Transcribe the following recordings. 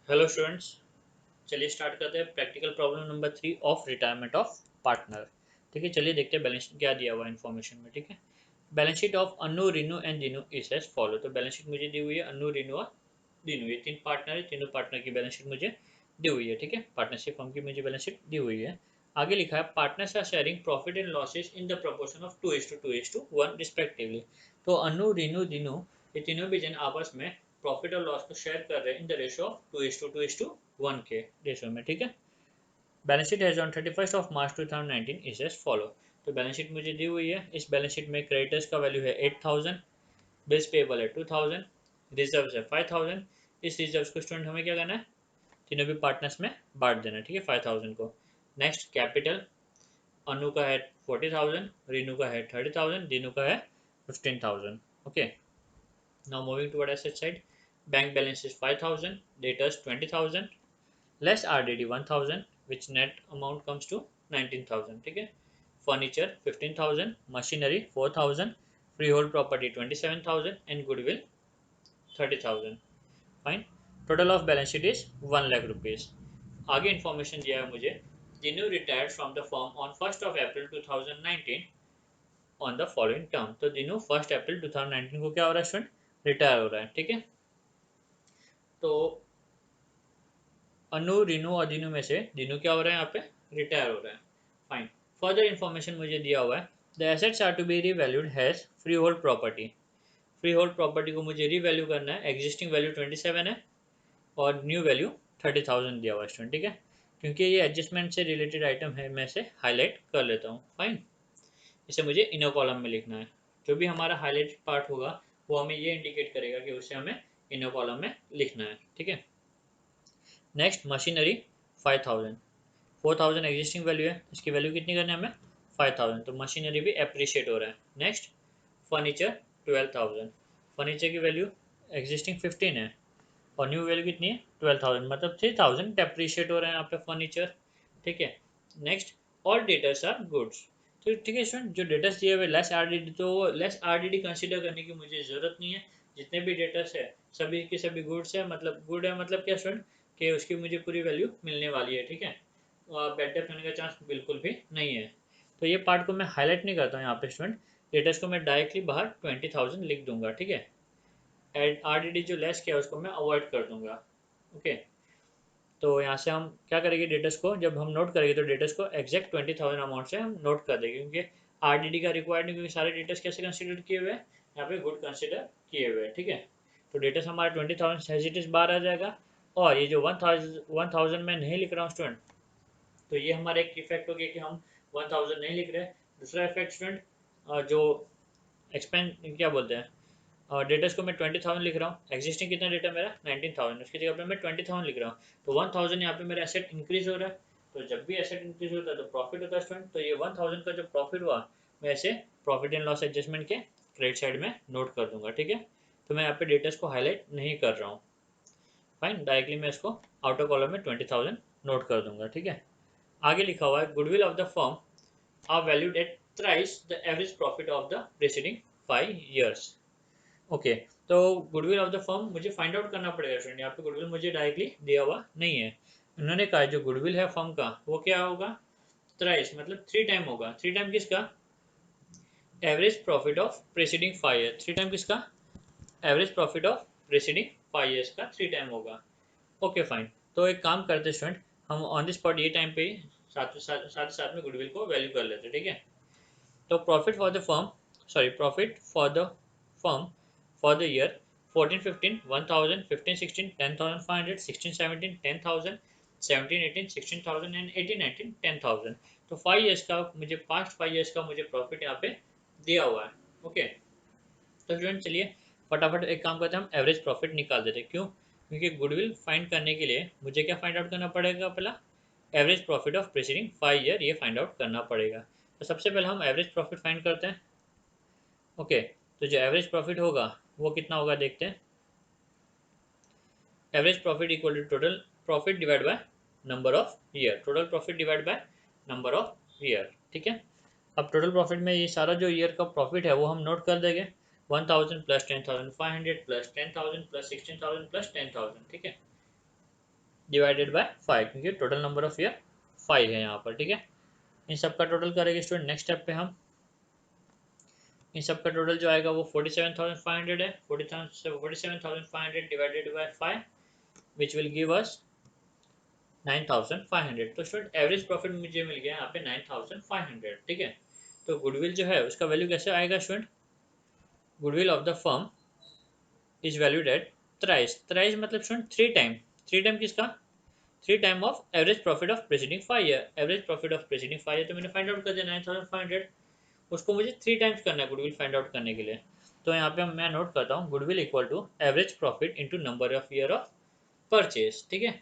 Hello students. चलिए start करते हैं practical problem number 3 of retirement of partner. ठीक है, चलिए देखते हैं बैलेंस शीट क्या दिया हुआ है इन्फॉर्मेशन में। ठीक है, balance sheet of Anu, Rinu and Dinu is as follow. तो बैलेंस शीट मुझे दी हुई है अनु, रीनू और दिनू, ये तीन पार्टनर है। तीनों पार्टनर की बैलेंस शीट मुझे दी हुई है। ठीक है, पार्टनरशिप फर्म की मुझे बैलेंस शीट दी हुई है। आगे लिखा है partners are sharing profit and losses in the proportion of 2:2:1 respectively. तो अनु, रीनू, दिनू ये तीनों भी जन आपस में प्रॉफिट और लॉस को शेयर कर रहे हैं इन द रेशियो ऑफ 2:1 के रेशियो में। ठीक है, balance sheet has on 31 March 2019 is as follow. तो बैलेंस शीट मुझे दी हुई है। इस बैलेंस शीट में क्रेडिटर्स का वैल्यू है 8000, बिल्स पेबल है 2000, रिजर्व्स है 5000। इस रिजर्व्स को स्टूडेंट हमें क्या करना है, तीनों भी पार्टनर्स में बांट देना है। ठीक है, 5000 को। नेक्स्ट कैपिटल, अनु का है 40,000, रीनू का है 30,000, दीनू का है 15,000। Okay, now moving toward asset side, bank balance is 5,000, debtors 20,000, less RDD 1,000, which net amount comes to 19,000. ठीक है, furniture 15,000, machinery 4,000, freehold property 27,000 and goodwill 30,000. Fine, total of balance sheet is 1 lakh rupees. आगे information दिया है मुझे, Dinu retired from the firm on 1 April 2019 on the following term. तो दिनू 1 अप्रैल 2019 को क्या हो रहा है स्टूडेंट, रिटायर हो रहा है। ठीक है, तो अनु, रीनू और दिनू में से दिनू क्या हो रहा है, यहाँ पे रिटायर हो रहा है। फाइन, फर्दर इन्फॉर्मेशन मुझे दिया हुआ है, the assets are to be revalued has freehold property. Freehold property को मुझे रीवैल्यू करना है। एग्जिस्टिंग वैल्यू 27 है और न्यू वैल्यू 30,000 दिया हुआ है स्टूडेंट। ठीक है, क्योंकि ये एडजस्टमेंट से रिलेटेड आइटम है, मैं इसे हाईलाइट कर लेता हूँ। फाइन, इसे मुझे इनर कॉलम में लिखना है। जो भी हमारा हाईलाइटेड पार्ट होगा वो हमें ये इंडिकेट करेगा कि उसे हमें इनर कॉलम में लिखना है। ठीक है, नेक्स्ट मशीनरी 5000, 4000 एग्जिस्टिंग वैल्यू है, इसकी वैल्यू कितनी करनी है हमें, 5000। तो मशीनरी भी अप्रिशिएट हो रहा है। नेक्स्ट फर्नीचर 12,000, फर्नीचर की वैल्यू एग्जिस्टिंग 15 है और न्यू वैल्यू कितनी है 12,000, मतलब 3000 डेप्रिशिएट हो रहा है यहाँ पे फर्नीचर। ठीक है, next all debtors are goods. तो ठीक है स्टूडेंट, जो डेटर्स दिए हुए लेस आरडीडी, तो लेस आरडीडी कंसीडर करने की मुझे ज़रूरत नहीं है। जितने भी डेटर्स है सभी के सभी गुड्स है, मतलब गुड है, मतलब क्या स्टूडेंट कि उसकी मुझे पूरी वैल्यू मिलने वाली है। ठीक है, बैड डेप्ट होने का चांस बिल्कुल भी नहीं है। तो ये पार्ट को मैं हाईलाइट नहीं करता हूँ यहाँ पे स्टूडेंट, डेटर्स को मैं डायरेक्टली बाहर 20,000 लिख दूंगा। ठीक है, आरडीडी जो लेस किया उसको मैं अवॉइड कर दूंगा। ओके, तो यहाँ से हम क्या करेंगे, डेटर्स को जब हम नोट करेंगे तो डेटर्स को एग्जैक्ट 20,000 अमाउंट से हम नोट कर देंगे, क्योंकि आरडीडी का रिक्वायर्ड नहीं, क्योंकि सारे डेटर्स कैसे कंसिडर किए हुए हैं, यहाँ पे गुड कंसिडर किए हुए हैं। ठीक है, तो डेटर्स हमारा 20,000 एज इट बाहर आ जाएगा। और ये जो 1,000 में नहीं लिख रहा हूँ स्टूडेंट, तो ये हमारा एक इफेक्ट हो गया कि हम 1,000 नहीं लिख रहे। दूसरा इफेक्ट स्टूडेंट, जो एक्सपेंस क्या बोलते हैं, और डेटर्स को मैं 20,000 लिख रहा हूँ। एग्जिस्टिंग कितना डेटा मेरा 19,000, उसकी जगह पे मैं 20,000 लिख रहा हूँ। तो 1,000 यहाँ पे मेरा एसेट इंक्रीज हो रहा है। तो जब भी एसेट इंक्रीज होता है तो प्रॉफिट होता है स्टूडेंट। तो ये 1,000 का जो प्रॉफिट हुआ मैं ऐसे प्रॉफिट एंड लॉस एडजस्टमेंट के क्रेडिट साइड में नोट कर दूंगा। ठीक है, तो मैं यहाँ पे डेटर्स को हाईलाइट नहीं कर रहा हूँ। फाइन, डायरेक्टली मैं इसको आउटर कॉलम में 20,000 नोट कर दूंगा। ठीक है, आगे लिखा हुआ है goodwill of the firm are valued at thrice the average profit of the preceding 5 years। Okay, तो गुडविल ऑफ द फर्म मुझे फाइंड आउट करना पड़ेगा फ्रेंड। यहाँ पे गुडविल मुझे डायरेक्टली दिया हुआ नहीं है। उन्होंने कहा जो गुडविल है फर्म का वो क्या होगा, थ्राइस मतलब 3 टाइम होगा। 3 टाइम किसका, average profit of preceding 5 year. 3 time किसका, average profit of preceding 5 years का 3 टाइम होगा। ओके फाइन, तो एक काम करते स्टूडेंट, हम ऑन द स्पॉट ये टाइम पे ही साथ में गुडविल को वैल्यू कर लेते। ठीक है, तो profit for the firm, sorry profit for the firm for the year 14-15 1,000, 15-16 10,500, 16-17 10,000, 17-18 16,000 and 18-19 10,000। तो 5 ईयर्स का मुझे, पास्ट 5 ईयर्स का मुझे प्रॉफिट यहाँ पे दिया हुआ है। ओके, तो स्टूडेंट चलिए फटाफट एक काम करते हैं, हम एवरेज प्रॉफिट निकाल देते हैं। क्यों, क्योंकि गुडविल फाइंड करने के लिए मुझे क्या फाइंड आउट करना पड़ेगा, पहला average profit of preceding 5 year, ये फाइंड आउट करना पड़ेगा। तो सबसे पहले हम एवरेज प्रॉफिट फाइंड करते हैं। ओके, तो जो एवरेज प्रॉफिट होगा वो कितना होगा देखते हैं। Average profit equal to total profit divide by number of year, total profit divide by number of year. ठीक है, अब टोटल प्रॉफिट में ये सारा जो ईयर का प्रॉफिट है वो हम नोट कर देंगे। 1,000 प्लस 10,500 प्लस 10,000 प्लस 16,000 प्लस 10,000। ठीक है, डिवाइडेड बाय 5, क्योंकि टोटल नंबर ऑफ ईयर 5 है यहाँ पर, ठीक है। इन सब का टोटल करेंगे स्टूडेंट नेक्स्ट स्टेप पे हम। इन सब का टोटल जो आएगा वो 47,500 है। 47,500 divided by 5 which will give us 9,500। तो स्टूडेंट एवरेज प्रॉफिट मुझे मिल गया यहाँ पे 9,500, ठीक है। तो गुडविल जो है उसका वैल्यू कैसे आएगा student? Goodwill of the firm is valued at thrice. Thrice मतलब स्टूडेंट 3 टाइम। 3 टाइम किसका? 3 time of average profit of preceding 5 year. Average profit of preceding 5 year तो मैंने फाइंड आउट कर दिया 9,500। उसको मुझे 3 टाइम्स करना है गुडविल फाइंड आउट करने के लिए। तो यहाँ पे मैं नोट करता हूँ goodwill equal to average profit into number of year of purchase, ठीक है।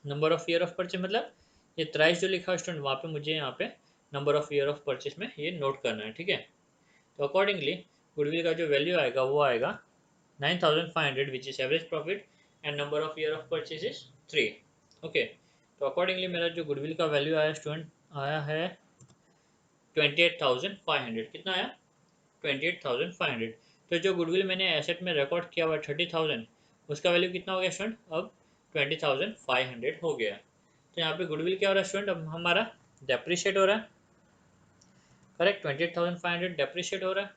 Number of year of purchase मतलब ये थ्राइस जो लिखा है स्टूडेंट, वहाँ पे मुझे यहाँ पे number of year of purchase में ये नोट करना है, ठीक है। तो अकॉर्डिंगली गुडविल का जो वैल्यू आएगा वो आएगा 9,500 which is average profit and number of year of purchase is 3। Okay, तो अकॉर्डिंगली मेरा जो गुडविल का वैल्यू आया स्टूडेंट आया है 28,500। कितना आया? 28,500। तो जो गुडविल मैंने एसेट में रिकॉर्ड किया हुआ 30,000, उसका वैल्यू कितना हो गया स्टूडेंट? अब 20,500 हो गया। तो यहाँ पे गुडविल क्या हो रहा है स्टूडेंट? अब हमारा डेप्रिशिएट हो रहा है, करेक्ट। 28,500 डेप्रिशिएट हो रहा है,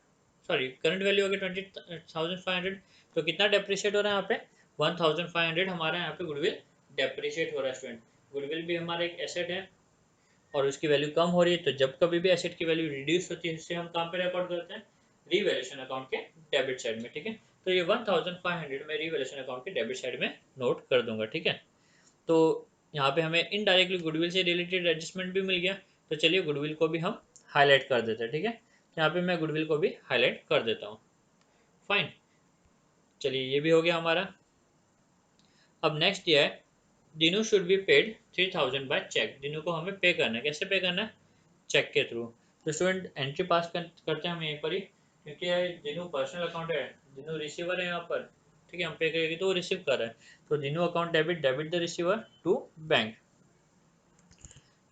सॉरी करंट वैल्यू हो गया 20,500। तो कितना डेप्रिशिएट हो रहा है यहाँ पे? 1,500 हमारा यहाँ पे गुडविल डेप्रिशिएट हो रहा है स्टूडेंट। गुडविल भी हमारा एक एसेट है और उसकी वैल्यू कम हो रही है, तो जब कभी भी एसेट की वैल्यू रिड्यूस होती है इससे हम कहाँ पे रिकॉर्ड करते हैं? रीवैल्यूएशन अकाउंट के डेबिट साइड में, ठीक है। तो ये 1,500 मैं रीवैल्यूएशन अकाउंट के डेबिट साइड में नोट कर दूंगा, ठीक है। तो यहाँ पे हमें इनडायरेक्टली गुडविल से रिलेटेड एडजस्टमेंट भी मिल गया। तो चलिए गुडविल को भी हम हाईलाइट कर देते हैं, ठीक है। तो यहाँ पे मैं गुडविल को भी हाईलाइट कर देता हूँ। फाइन, चलिए ये भी हो गया हमारा। अब नेक्स्ट ये है Dinu should be paid 3,000 by cheque. Dinu को हमें पे करना है, कैसे पे करना है? चेक के थ्रू। तो स्टूडेंट एंट्री पास करते हैं हम यहीं पर ही, क्योंकि दिनू पर्सनल अकाउंट है, दिनू रिसीवर है यहाँ पर, ठीक है। हम पे करेंगे तो वो रिसीव कर रहा है। तो Dinu account debit, debit the receiver to bank.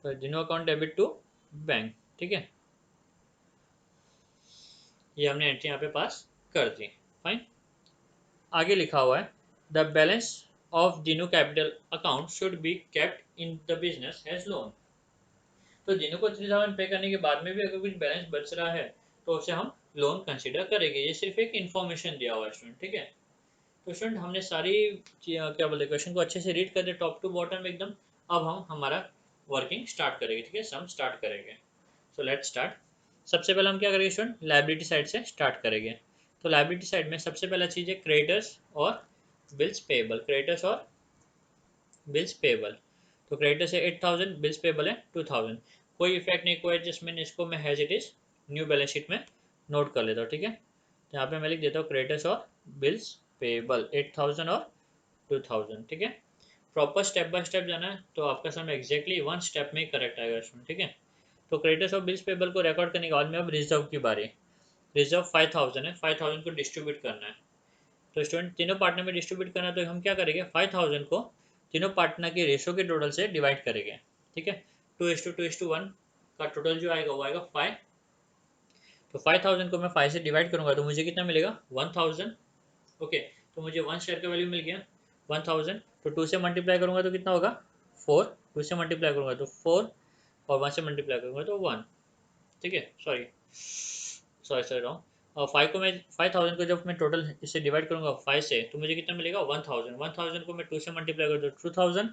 तो Dinu account debit to bank, ठीक है। ये हमने एंट्री यहाँ पे पास कर दी। फाइन, आगे लिखा हुआ है the balance of Dinu capital account should be kept in the business as loan. तो दिनू को 3,000 पे करने के बाद में भी अगर कुछ बैलेंस बच रहा है तो उसे हम लोन कंसिडर करेंगे। ये सिर्फ एक इन्फॉर्मेशन दिया हुआ है स्टूडेंट, ठीक है। तो स्टूडेंट हमने सारी क्या बोलते क्वेश्चन को अच्छे से रीड कर दिया टॉप टू बॉटम एकदम। अब हम हमारा वर्किंग स्टार्ट करेंगे, ठीक है, सम स्टार्ट करेंगे। So let's start. सबसे पहले हम क्या करेंगे स्टूडेंट? लायबिलिटी साइड से स्टार्ट करेंगे। तो लायबिलिटी साइड में सबसे पहला चीज़ है क्रेडिटर्स और बिल्स पेबल। क्रेडिटर्स और बिल्स पेबल। तो क्रेडिटर्स है 8,000, बिल्स पेबल है 2,000। कोई इफेक्ट नहीं, कोई एडजस्टमेंट, इसको मैं has it is new balance sheet में नोट कर लेता हूँ, ठीक है। तो यहाँ पे मैं लिख देता हूँ क्रेडिटर्स और बिल्स पेबल 8,000 और 2,000, ठीक है। प्रॉपर स्टेप बाय स्टेप जाना है तो आपका सम एग्जैक्टली वन स्टेप में ही करेक्ट आएगा इसमें, ठीक है। तो क्रेडिटर्स और बिल्स पेबल को रिकॉर्ड करने के बाद में अब रिजर्व की बारी। रिजर्व 5,000 है, 5,000 को डिस्ट्रीब्यूट करना है। तो स्टूडेंट तीनों पार्टनर में डिस्ट्रीब्यूट करना है तो हम क्या करेंगे? 5,000 को तीनों पार्टनर के रेशो के टोटल से डिवाइड करेंगे, ठीक है। 2:2:1 का टोटल जो आएगा वो आएगा 5। तो 5,000 को मैं 5 से डिवाइड करूंगा तो मुझे कितना मिलेगा? 1,000। ओके, तो मुझे 1 शेयर का वैल्यू मिल गया 1,000। तो 2 से मल्टीप्लाई करूंगा तो कितना होगा? 4। 2 से मल्टीप्लाई करूंगा तो 4 और 1 से मल्टीप्लाई करूंगा तो 1, ठीक है। Sorry sorry sorry wrong. और 5 को मैं 5,000 को जब मैं टोटल इससे डिवाइड करूंगा 5 से तो मुझे कितना मिलेगा? 1,000। 1,000 को मैं 2 से मल्टीप्लाई करूँ तो 2,000,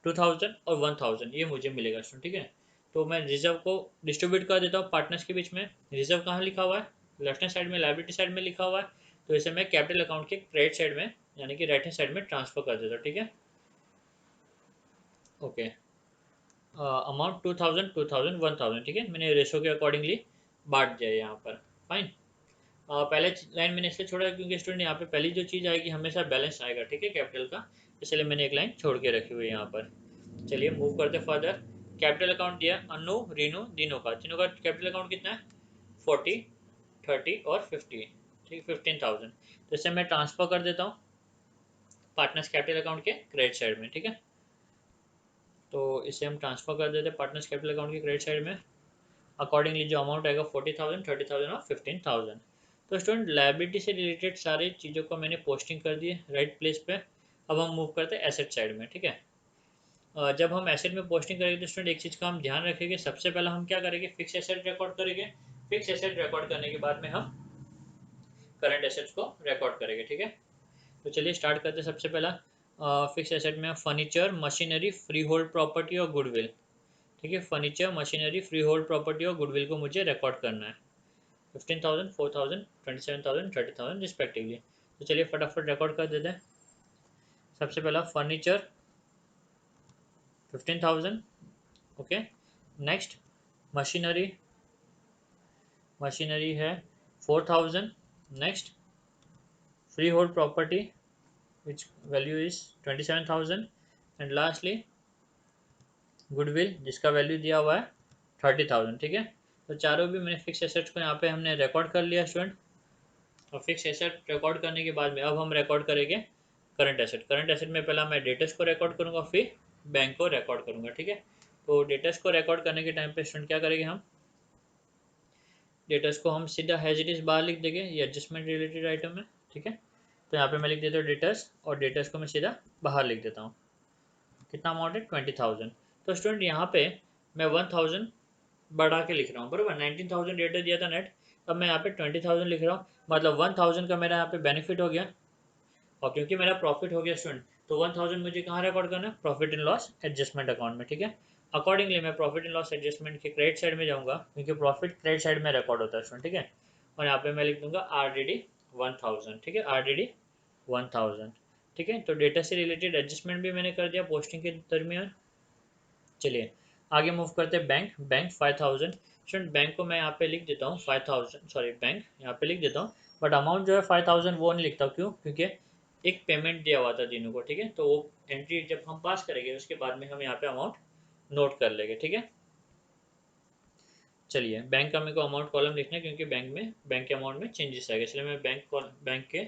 2,000 और 1,000 ये मुझे मिलेगा स्टूडेंट, ठीक है। तो मैं रिजर्व को डिस्ट्रीब्यूट कर देता हूँ पार्टनर्स के बीच में। रिजर्व कहाँ लिखा हुआ है? लेफ्ट हैंड साइड में, लायबिलिटी साइड में लिखा हुआ है। तो इसे मैं कैपिटल अकाउंट के क्रेडिट साइड में यानी कि राइट हैंड साइड में ट्रांसफर कर देता हूँ, ठीक है। ओके, अमाउंट 2,000, 2,000, 1,000, ठीक है। मैंने रेशो के अकॉर्डिंगली बांट दिया यहाँ पर। फाइन, पहले लाइन मैंने इसलिए छोड़ा क्योंकि स्टूडेंट यहाँ पे पहली जो चीज़ आएगी हमेशा बैलेंस आएगा, ठीक है, कैपिटल का। इसलिए मैंने एक लाइन छोड़ के रखी हुई है यहाँ पर। चलिए मूव करते फर्दर। कैपिटल अकाउंट दिया अनु, रीनू, तीनों का कैपिटल अकाउंट कितना है? 40, 30 और 50, ठीक, 15,000। तो इसे मैं ट्रांसफर कर देता हूँ पार्टनर्स कैपिटल अकाउंट के क्रेडिट साइड में, ठीक है। तो इसे हम ट्रांसफर कर देते हैं पार्टनर्स कैपिटल अकाउंट के क्रेडिट साइड में। अकॉर्डिंगली जो अमाउंट आएगा 40,000, 30,000 और 15,000। तो स्टूडेंट लायबिलिटी से रिलेटेड सारी चीज़ों को मैंने पोस्टिंग कर दी है राइट प्लेस पे। अब हम मूव करते हैं एसेट साइड में, ठीक है। जब हम एसेट में पोस्टिंग करेंगे तो स्टूडेंट एक चीज़ का हम ध्यान रखेंगे, सबसे पहले हम क्या करेंगे, फिक्स एसेट रिकॉर्ड करेंगे। फिक्स एसेट रिकॉर्ड करने के बाद में हम करंट एसेट्स को रिकॉर्ड करेंगे, ठीक है। तो चलिए स्टार्ट करते हैं। सबसे पहला फिक्स एसेट में furniture, machinery, free hold property और गुडविल, ठीक है। Furniture, machinery, free hold property और गुडविल को मुझे रिकॉर्ड करना है, 15,000, 4,000, 27,000, 30,000 रिस्पेक्टिवली। तो चलिए फटाफट रिकॉर्ड कर देते हैं। सबसे पहला furniture 15,000, okay. Next machinery, machinery है 4,000। Next free hold property which value is 27,000 and lastly goodwill जिसका वैल्यू दिया हुआ है 30,000, ठीक है। तो चारों भी मैंने फिक्स एसेट्स को यहाँ पे हमने रिकॉर्ड कर लिया स्टूडेंट। और फिक्स एसेट रिकॉर्ड करने के बाद में अब हम रिकॉर्ड करेंगे करंट एसेट। करंट एसेट में पहला मैं डेटर्स को रिकॉर्ड करूँगा, फिर बैंक को रिकॉर्ड करूँगा, ठीक है। तो डेटर्स को रिकॉर्ड करने के टाइम पे स्टूडेंट क्या करेंगे, हम डेटर्स को हम सीधा हैज इट इज बाहर लिख देंगे, ये एडजस्टमेंट रिलेटेड आइटम है, ठीक है। तो यहाँ पे मैं लिख देता हूँ डेटर्स, और डेटर्स को मैं सीधा बाहर लिख देता हूँ। कितना अमाउंट है, 20,000। तो स्टूडेंट यहाँ पे मैं 1,000 बढ़ा के लिख रहा हूँ, बराबर। 19,000 डेटा दिया था नेट, अब मैं यहाँ पे 20,000 लिख रहा हूँ, मतलब 1,000 का मेरा यहाँ पे बेनिफिट हो गया। और क्योंकि मेरा प्रॉफिट हो गया स्टूडेंट, तो 1,000 मुझे कहाँ रिकॉर्ड करना है, profit in loss adjustment account में, ठीक है। अकॉर्डिंगली मैं प्रॉफिट इन लॉस एडजस्टमेंट के क्रेडिट साइड में जाऊँगा, क्योंकि प्रॉफिट क्रेडिट साइड में रिकॉर्ड होता है स्टूडेंट, ठीक है। और यहाँ पे मैं लिख दूंगा RDD 1,000, ठीक है, RDD 1,000, ठीक है। तो डेटा से रिलेटेड एडजस्टमेंट भी मैंने कर दिया पोस्टिंग के दरमियान। चलिए आगे मूव करते हैं। Bank, bank 5,000। स्टूडेंट बैंक को मैं यहाँ पे लिख देता हूँ 5,000, सॉरी बैंक यहाँ पे लिख देता हूँ, बट अमाउंट जो है 5,000 वो नहीं लिखता, क्यों, क्योंकि एक पेमेंट दिया हुआ था तीनों को, ठीक है। तो वो एंट्री जब हम पास करेंगे उसके बाद में हम यहाँ पे अमाउंट नोट कर लेंगे, ठीक है। चलिए बैंक का मेरे को अमाउंट कॉलम लिखना है, क्योंकि बैंक के अमाउंट में चेंजेस आएगा, इसलिए मैं बैंक के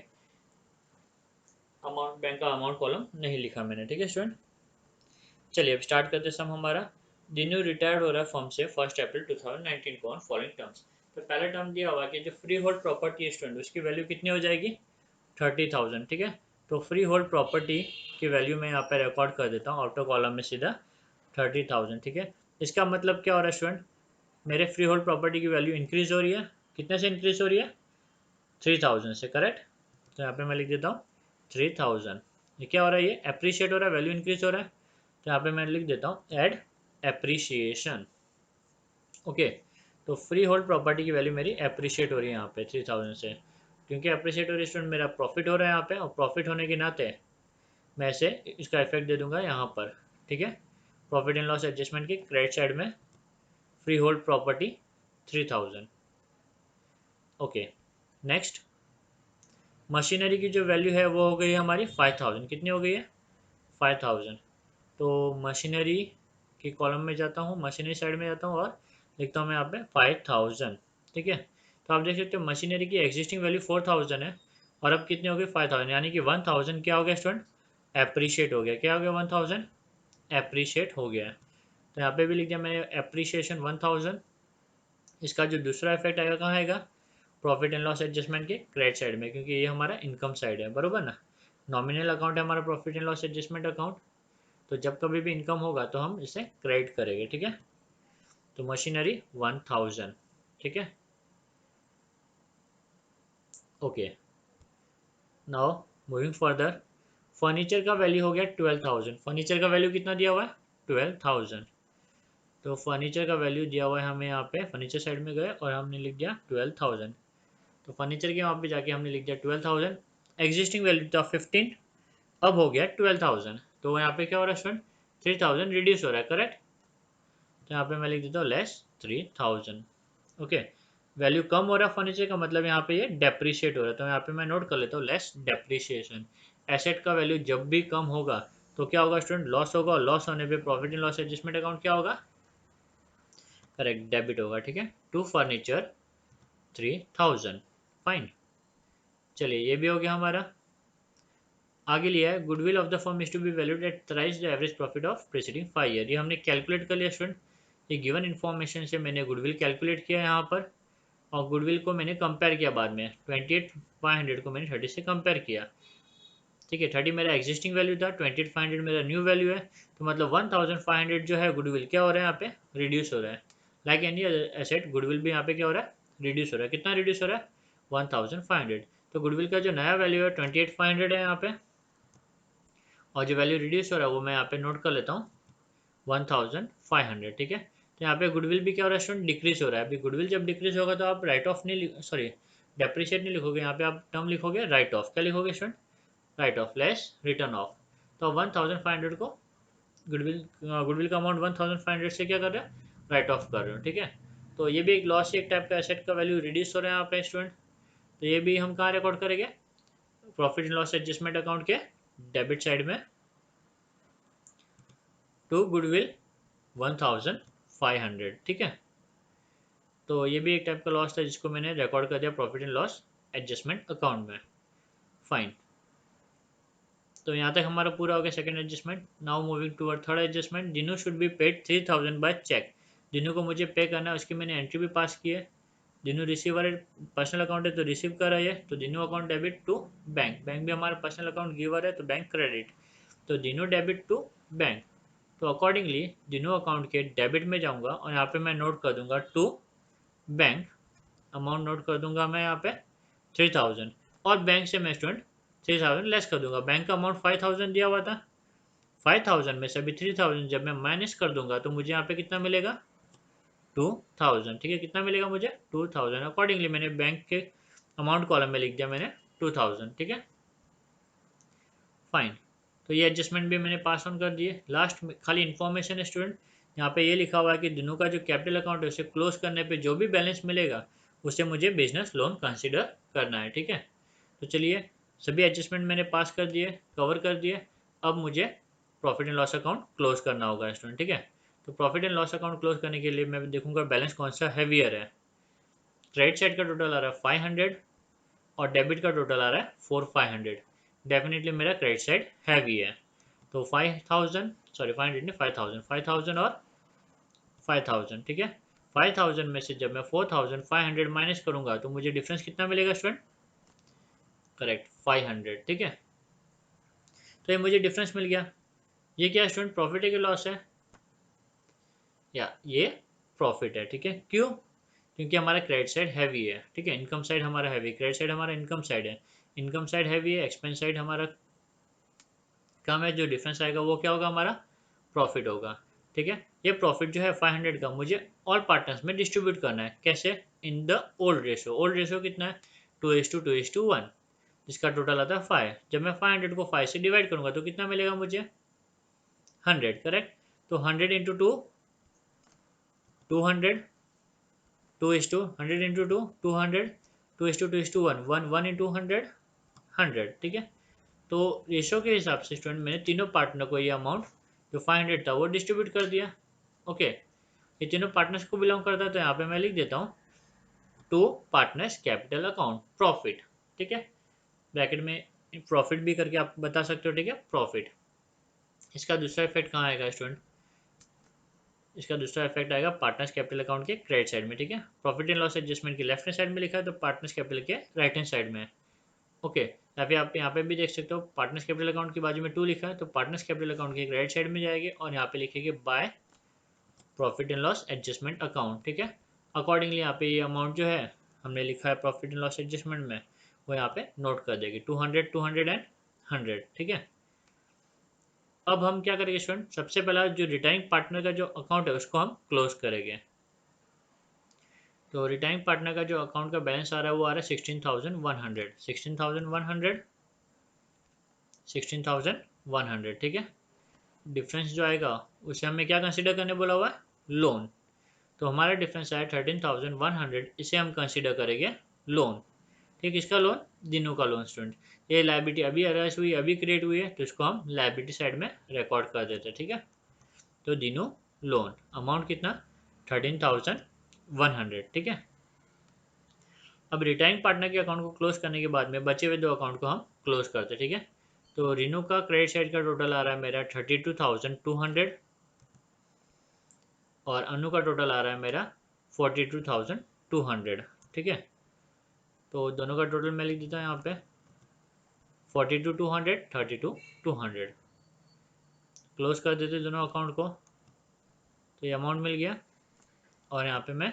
अमाउंट, बैंक का अमाउंट कॉलम नहीं लिखा मैंने, ठीक है स्टूडेंट। चलिए अब स्टार्ट करते सम हमारा। दिनू रिटायर्ड हो रहा है फर्म से 1 अप्रैल 2019 को ऑन फॉलोइंग टर्म्स। तो पहला टर्म दिया हुआ कि जो फ्री होल्ड प्रॉपर्टी है स्टूडेंट, उसकी वैल्यू कितनी हो जाएगी, 30,000, ठीक है। तो फ्री होल्ड प्रॉपर्टी की वैल्यू मैं यहाँ पे रिकॉर्ड कर देता हूँ आउटर कॉलम में सीधा 30,000, ठीक है। इसका मतलब क्या हो रहा है स्टूडेंट, मेरे फ्री होल्ड प्रॉपर्टी की वैल्यू इंक्रीज हो रही है, कितने से इंक्रीज हो रही है, 3,000 से, करेक्ट। तो यहाँ पे मैं लिख देता हूँ 3,000। ये क्या हो रहा है, ये अप्रिशिएट हो रहा है, वैल्यू इंक्रीज हो रहा है। तो यहाँ पे मैं लिख देता हूँ एड एप्रिशिएशन, ओके। तो फ्री होल्ड प्रॉपर्टी की वैल्यू मेरी अप्रिशिएट हो रही है यहाँ पे 3,000 से, क्योंकि अप्रिशिएट हो रही है स्टूडेंट, मेरा प्रॉफिट हो रहा है यहाँ पे, और प्रॉफिट होने के नाते मैं इसे इसका इफेक्ट दे दूंगा यहाँ पर, ठीक है। प्रॉफिट एंड लॉस एडजस्टमेंट की क्रेडिट साइड में free hold property 3,000, okay. Next machinery की जो वैल्यू है वो हो गई है हमारी 5,000, कितनी हो गई है, 5,000। तो मशीनरी की कॉलम में जाता हूँ, मशीनरी साइड में जाता हूँ और लिखता हूँ मैं यहाँ पे 5,000, ठीक है। तो आप देख सकते हो मशीनरी की एग्जिस्टिंग वैल्यू 4,000 है, और अब कितनी हो गई, 5,000, यानी कि 1,000 क्या हो गया स्टूडेंट, एप्रिशिएट हो गया। क्या हो गया, 1,000 एप्रिशिएट हो गया। तो यहाँ पे भी लिख दिया मैंने एप्रिशिएशन 1,000। इसका जो दूसरा इफेक्ट आएगा कहाँ आएगा, प्रॉफिट एंड लॉस एडजस्टमेंट के क्रेडिट साइड में, क्योंकि ये हमारा इनकम साइड है, बरोबर ना। नॉमिनल अकाउंट है हमारा profit and loss adjustment account, तो जब कभी भी इनकम होगा तो हम इसे क्रेडिट करेंगे, ठीक है। तो मशीनरी 1,000, ठीक है, okay. Now moving further, furniture का वैल्यू हो गया 12,000। फर्नीचर का वैल्यू कितना दिया हुआ है, 12,000। तो फर्नीचर का वैल्यू दिया हुआ है हमें यहाँ पे, फर्नीचर साइड में गए और हमने लिख दिया 12,000। तो फर्नीचर के वहाँ पे जाके हमने लिख दिया 12,000। एग्जिस्टिंग वैल्यू था 15, अब हो गया 12,000। तो यहाँ पे क्या हो रहा है स्टूडेंट, 3,000 रिड्यूस हो रहा है, करेक्ट। तो यहाँ पे मैं लिख देता हूँ लेस 3,000, ओके। वैल्यू कम हो रहा है फर्नीचर का, मतलब यहाँ पे ये डेप्रिशिएट हो रहा है, तो यहाँ पे मैं नोट कर लेता हूँ लेस डेप्रिशिएशन। एसेट का वैल्यू जब भी कम होगा तो क्या होगा स्टूडेंट, लॉस होगा, और लॉस होने पे profit and loss adjustment account क्या होगा, करेक्ट, डेबिट होगा, ठीक है। To furniture 3,000, fine. चलिए ये भी हो गया हमारा। आगे लिया है goodwill of the firm is to be valued at thrice the average profit of preceding 5 year. ये हमने कैलकुलेट कर लिया स्टूडेंट, ये गिवन इन्फॉर्मेशन से मैंने गुडविल कैलकुलेट किया यहाँ पर, और गुडविल को मैंने कंपेयर किया बाद में, 28,500 को मैंने 30 से कंपेयर किया। ठीक है। 30 मेरा एग्जिस्टिंग वैल्यू था, 28,500 मेरा न्यू वैल्यू है, तो मतलब 1500 जो है गुडविल क्या हो रहा है यहाँ पे, रिड्यूस हो रहा है। लाइक एनी एसेट गुडविल भी यहाँ पे क्या हो रहा है, रिड्यूस हो रहा है। कितना रिड्यूस हो रहा है, 1500। तो गुडविल का जो नया वैल्यू है 28,500 है यहाँ पे, और जो वैल्यू रिड्यूस हो रहा है वो मैं यहाँ पे नोट कर लेता हूँ 1500, ठीक है। तो यहाँ पे गुडविल भी क्या हो रहा है स्टूडेंट, डिक्रीज हो रहा है। अभी गुडविल जब डिक्रीज होगा तो आप राइट ऑफ नहीं, सॉरी डेप्रिशिएट नहीं लिखोगे, यहाँ पे आप टर्म लिखोगे राइट ऑफ। क्या लिखोगे student, right of less return of. तो 1500 को गुडविल का अमाउंट 1500 से क्या कर रहे हैं, राइट ऑफ कर रहे हो, ठीक है। तो ये भी एक लॉस, एक टाइप का एसेट का वैल्यू रिड्यूस हो रहा है यहाँ पे स्टूडेंट। तो ये भी हम कहाँ रिकॉर्ड करेंगे, profit and loss adjustment account के डेबिट साइड में, टू गुडविल 1500, ठीक है। तो ये भी एक टाइप का लॉस था जिसको मैंने रिकॉर्ड कर दिया profit and loss adjustment account में। फाइन। तो यहाँ तक हमारा पूरा हो गया second adjustment. Now moving toward third adjustment. Dinu should be paid 3000 by cheque. Dinu को मुझे पे करना है, उसकी मैंने एंट्री भी पास की है। दिनू रिसीवर है, पर्सनल अकाउंट है तो रिसीव कर रहा है, तो Dinu account debit to bank. Bank भी हमारा पर्सनल अकाउंट गिवर है तो बैंक क्रेडिट। तो दिनू डेबिट टू बैंक। तो अकॉर्डिंगली दिनू अकाउंट के डेबिट में जाऊंगा और यहाँ पे मैं नोट कर दूंगा टू बैंक। अमाउंट नोट कर दूंगा मैं यहाँ पे 3000, और बैंक से मैं स्टूडेंट 3000 लेस कर दूंगा। बैंक का अमाउंट 5000 दिया हुआ था, 5000 में से अभी 3000 जब मैं माइनस कर दूंगा तो मुझे यहाँ पे कितना मिलेगा, 2000, ठीक है। कितना मिलेगा मुझे, 2000। अकॉर्डिंगली मैंने बैंक के अमाउंट कॉलम में लिख दिया मैंने 2000, ठीक है। फाइन। तो ये एडजस्टमेंट भी मैंने पास ऑन कर दिए। लास्ट में खाली इन्फॉर्मेशन है स्टूडेंट, यहाँ पे ये लिखा हुआ है कि दिनों का जो कैपिटल अकाउंट है उसे क्लोज करने पे जो भी बैलेंस मिलेगा उसे मुझे बिजनेस लोन कंसिडर करना है, ठीक है। तो चलिए, सभी एडजस्टमेंट मैंने पास कर दिए, कवर कर दिए। अब मुझे profit and loss account close करना होगा स्टूडेंट, ठीक है। तो profit and loss account close करने के लिए मैं देखूंगा बैलेंस कौन सा हैवियर है। क्रेडिट साइड का टोटल आ रहा है 500 और डेबिट का टोटल आ रहा है 4500। डेफिनेटली मेरा क्रेडिट साइड हैवी है। तो 5000, सॉरी 500 नहीं, 5000, 5000 और 5000, ठीक है। 5000 में से जब मैं 4500 माइनस करूंगा तो मुझे डिफरेंस कितना मिलेगा स्टूडेंट, करेक्ट 500, ठीक है। तो ये मुझे डिफरेंस मिल गया। ये क्या है स्टूडेंट, प्रॉफिट है कि लॉस है, या ये प्रॉफिट है, ठीक है। क्यों, क्योंकि हमारा क्रेडिट साइड हैवी है, ठीक है। इनकम साइड हमारा हैवी, क्रेडिट साइड हमारा इनकम साइड है। इनकम साइड हैवी है, एक्सपेंस साइड हमारा कम है, जो डिफरेंस आएगा वो क्या होगा, हमारा प्रॉफिट होगा, ठीक है। ये प्रॉफिट जो है 500 का मुझे ऑल पार्टनर्स में डिस्ट्रीब्यूट करना है। कैसे, in the old ratio. Old ratio कितना है, 2:2:1, जिसका टोटल आता है 5। जब मैं 500 को 5 से डिवाइड करूंगा तो कितना मिलेगा मुझे, 100, करेक्ट। तो 100 इंटू 2, 200, 2:100 इंटू 2, 200, 2:2:1, 1 इंटू 100, 100, ठीक है। तो रेशो के हिसाब से स्टूडेंट मैंने तीनों पार्टनर को ये अमाउंट जो 500 था वो डिस्ट्रीब्यूट कर दिया, ओके। ये तीनों पार्टनर्स को बिलोंग करता है, तो यहाँ पे मैं लिख देता हूँ to partners capital account profit, ठीक है। ब्रैकेट में प्रॉफिट भी करके आप बता सकते हो, ठीक है, प्रॉफिट। इसका दूसरा इफेक्ट कहाँ आएगा स्टूडेंट, इसका दूसरा इफेक्ट आएगा पार्टनर्स कैपिटल अकाउंट के क्रेडिट साइड में, ठीक है। प्रॉफिट एंड लॉस एडजस्टमेंट की लेफ्ट हैंड साइड में लिखा है, तो पार्टनर्स कैपिटल के राइट हैंड साइड में, ओके। या फिर आप यहाँ पे भी देख सकते हो, पार्टनर्स कैपिटल अकाउंट के बाजू में 2 लिखा है, तो पार्टनर्स कैपिटल अकाउंट के क्रेडिट साइड में जाएगी और यहाँ पे लिखेगी by profit and loss adjustment account, ठीक है। अकॉर्डिंगली यहाँ पे ये अमाउंट जो है हमने लिखा है प्रॉफिट एंड लॉस एडजस्टमेंट में, वो यहाँ पे नोट कर देगी 200, 200 एंड 100, ठीक है। अब हम क्या करेंगे स्टूडेंट, सबसे पहला जो रिटायरिंग पार्टनर का जो अकाउंट है उसको हम क्लोज करेंगे। तो रिटायरिंग पार्टनर का जो अकाउंट का बैलेंस आ रहा है वो आ रहा है 16,100, 16,100, 16,100, ठीक है। डिफरेंस जो आएगा उसे हमें क्या कंसीडर करने बोला हुआ है, लोन। तो हमारा डिफरेंस आया 13,100, इसे हम कंसीडर करेंगे लोन, ठीक। इसका लोन, दिनों का लोन स्टूडेंट। ये लाइबिलिटी अभी अराइज हुई, अभी क्रिएट हुई है, तो इसको हम लाइबिलिटी साइड में रिकॉर्ड कर देते हैं, ठीक है। तो दिनों लोन अमाउंट कितना, 13,100, ठीक है। अब रिटायरिंग पार्टनर के अकाउंट को क्लोज करने के बाद में बचे हुए 2 अकाउंट को हम क्लोज करते हैं, ठीक है। तो रिनू का क्रेडिट साइड का टोटल आ रहा है मेरा 32,200 और अनु का टोटल आ रहा है मेरा 42,200, ठीक है। तो दोनों का टोटल मैं लिख देता हूँ यहाँ पे 42,200, 32,200 क्लोज कर देते दोनों अकाउंट को। तो ये अमाउंट मिल गया और यहाँ पे मैं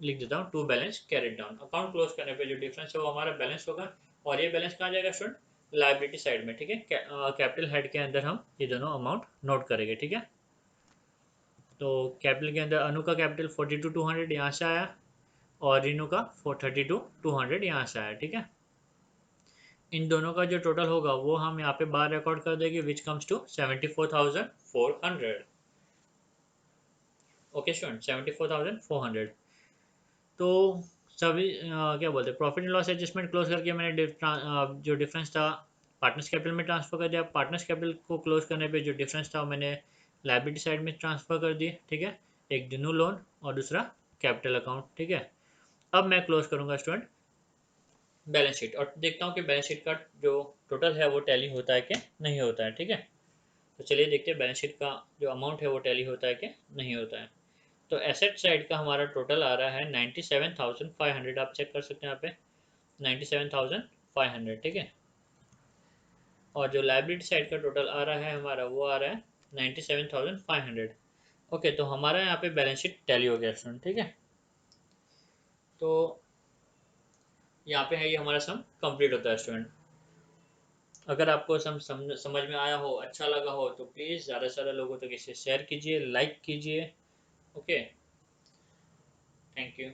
लिख देता हूँ to balance carried down. Account close करने पे जो डिफरेंस है वो हमारा बैलेंस होगा और ये बैलेंस कहाँ जाएगा स्टूडेंट? लायबिलिटी साइड में, ठीक है। कैपिटल हेड के अंदर हम ये दोनों अमाउंट नोट करेंगे, ठीक है। तो कैपिटल के अंदर अनु का कैपिटल 42,200 यहाँ से आया और रीनू का 32,200 यहाँ से आया, ठीक है। इन दोनों का जो टोटल होगा वो हम यहाँ पे बाहर रिकॉर्ड कर देंगे, which comes to 74,400। Okay student, 74,400। तो सभी क्या बोलते हैं, profit and loss adjustment close करके मैंने जो डिफरेंस था पार्टनर्स कैपिटल में ट्रांसफर कर दिया। पार्टनर्स कैपिटल को क्लोज करने पे जो डिफरेंस था मैंने लायबिलिटी साइड में ट्रांसफर कर दिए, ठीक है। एक दिनू लोन और दूसरा कैपिटल अकाउंट, ठीक है। अब मैं क्लोज करूंगा स्टूडेंट बैलेंस शीट और देखता हूँ कि बैलेंस शीट का जो टोटल है वो टैली होता है कि नहीं होता है, ठीक है। तो चलिए देखते हैं बैलेंस शीट का जो अमाउंट है वो टैली होता है कि नहीं होता है। तो एसेट साइड का हमारा टोटल आ रहा है 97,500, आप चेक कर सकते हैं यहाँ पे 97,500, ठीक है। और जो लाइबिलिटी साइड का टोटल आ रहा है हमारा वो आ रहा है 97,500। ओके, तो हमारा यहाँ पे बैलेंस शीट टैली हो गया स्टूडेंट, ठीक है। तो यहाँ पे है ये हमारा सम कंप्लीट होता है स्टूडेंट। अगर आपको समझ में आया हो, अच्छा लगा हो, तो प्लीज़ ज़्यादा से ज़्यादा लोगों तक इसे शेयर कीजिए, लाइक कीजिए। Okay, thank you.